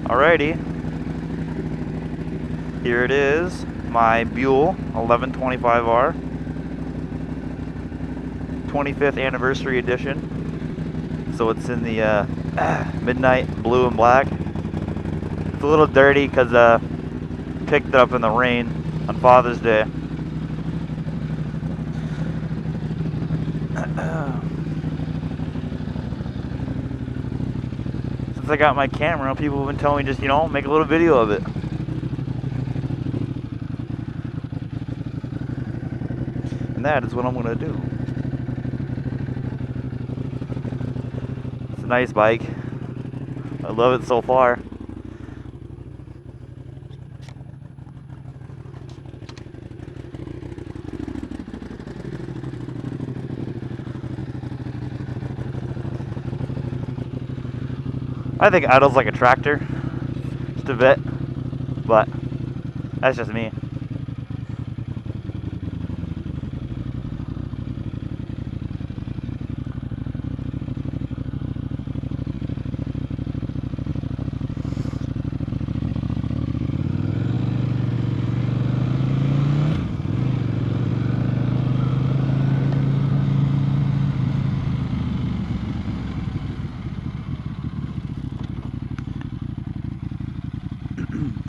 Alrighty, here it is, my Buell 1125R 25th anniversary edition. So it's in the midnight blue and black. It's a little dirty because picked it up in the rain on Father's Day. Since I got my camera, people have been telling me just, make a little video of it. And that is what I'm going to do. It's a nice bike. I love it so far. I think it idles like a tractor, just a bit, but that's just me.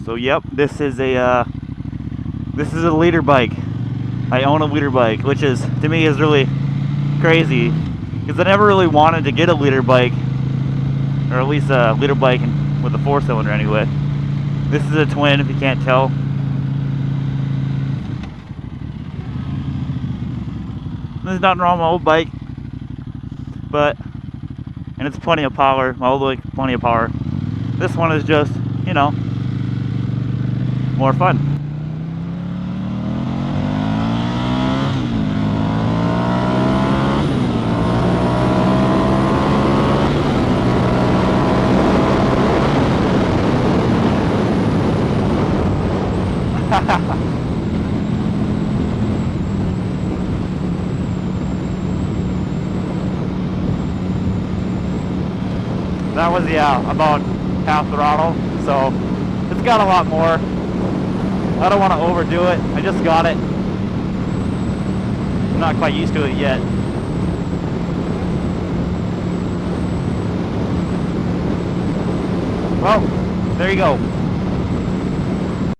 So yep, this is a leader bike. I own a leader bike, which is, to me, is really crazy because I never really wanted to get a leader bike, or at least a leader bike with a 4-cylinder anyway. This is a twin, if you can't tell. This is nothing wrong with my old bike, and it's plenty of power. My old bike, plenty of power. This one is just, more fun. That was, about half throttle, so it's got a lot more. I don't want to overdo it. I just got it. I'm not quite used to it yet. Well, there you go.